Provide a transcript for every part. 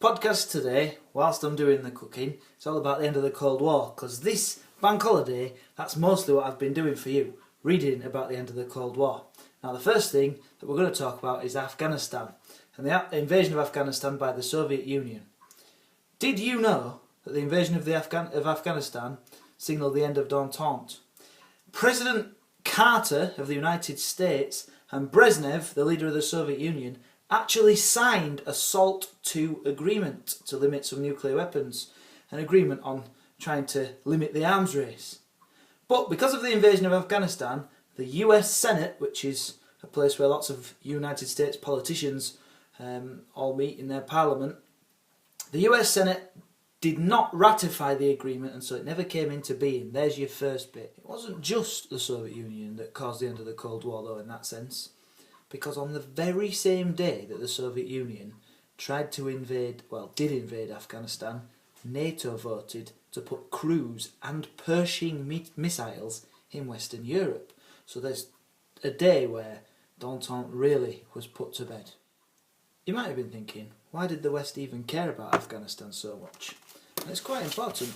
podcast today, whilst I'm doing the cooking, it's all about the end of the Cold War, because this bank holiday, that's mostly what I've been doing for you, reading about the end of the Cold War. Now the first thing that we're going to talk about is Afghanistan, and the invasion of Afghanistan by the Soviet Union. Did you know that the invasion of Afghanistan signalled the end of Détente? President Carter of the United States and Brezhnev, the leader of the Soviet Union, actually signed a SALT II agreement to limit some nuclear weapons, an agreement on trying to limit the arms race. But because of the invasion of Afghanistan, the US Senate, which is a place where lots of United States politicians all meet in their parliament, the US Senate did not ratify the agreement, and so it never came into being. There's your first bit. It wasn't just the Soviet Union that caused the end of the Cold War, though, in that sense, because on the very same day that the Soviet Union tried to did invade Afghanistan, NATO voted to put cruise and Pershing missiles in Western Europe. So there's a day where Détente really was put to bed. You might have been thinking, why did the West even care about Afghanistan so much? And it's quite important.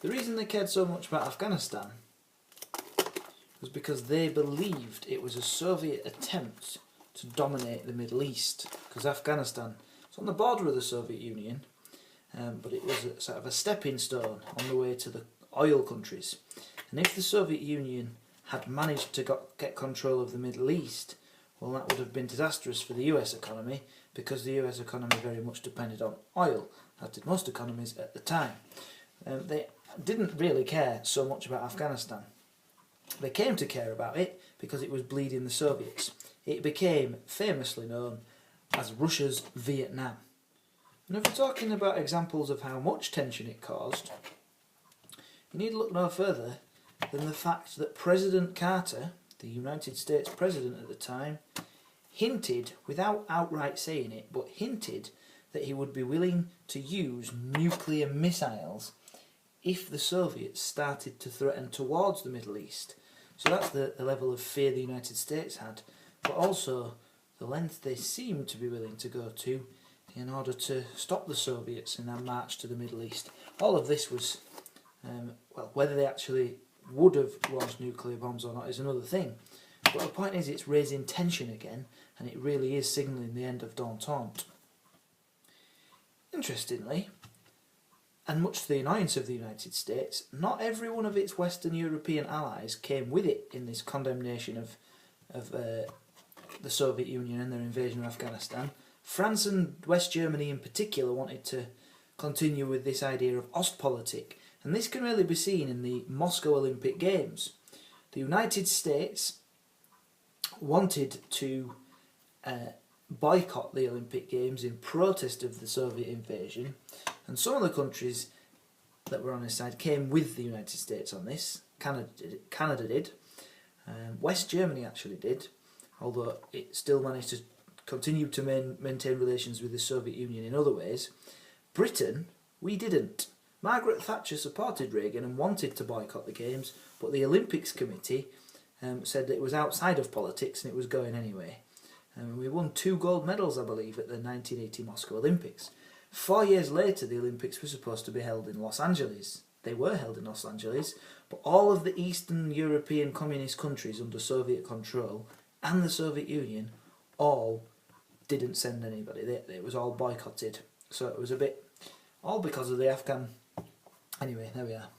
The reason they cared so much about Afghanistan was because they believed it was a Soviet attempt to dominate the Middle East, because Afghanistan is on the border of the Soviet Union, but it was a sort of a stepping stone on the way to the oil countries. And if the Soviet Union had managed to get control of the Middle East, well, that would have been disastrous for the US economy, because the US economy very much depended on oil, as did most economies at the time. They didn't really care so much about Afghanistan. They came to care about it because it was bleeding the Soviets. It became famously known as Russia's Vietnam. And if we're talking about examples of how much tension it caused, you need to look no further than the fact that President Carter, the United States President at the time, hinted, without outright saying it, but hinted that he would be willing to use nuclear missiles if the Soviets started to threaten towards the Middle East. So that's the level of fear the United States had, but also the length they seemed to be willing to go to in order to stop the Soviets in their march to the Middle East. All of this was, whether they actually would have launched nuclear bombs or not is another thing. But the point is, it's raising tension again, and it really is signalling the end of Détente. Interestingly, and much to the annoyance of the United States, not every one of its Western European allies came with it in this condemnation of the Soviet Union and their invasion of Afghanistan. France and West Germany in particular wanted to continue with this idea of Ostpolitik, and this can really be seen in the Moscow Olympic Games. The United States wanted to boycott the Olympic Games in protest of the Soviet invasion, and some of the countries that were on his side came with the United States on this. Canada did. West Germany actually did, although it still managed to continue to maintain relations with the Soviet Union in other ways. Britain, we didn't. Margaret Thatcher supported Reagan and wanted to boycott the Games, but the Olympics Committee said that it was outside of politics and it was going anyway. We won 2 gold medals, I believe, at the 1980 Moscow Olympics. 4 years later, the Olympics were supposed to be held in Los Angeles. They were held in Los Angeles, but all of the Eastern European communist countries under Soviet control and the Soviet Union all didn't send anybody. It was all boycotted. So it was a bit, all because of the Afghan. Anyway, there we are.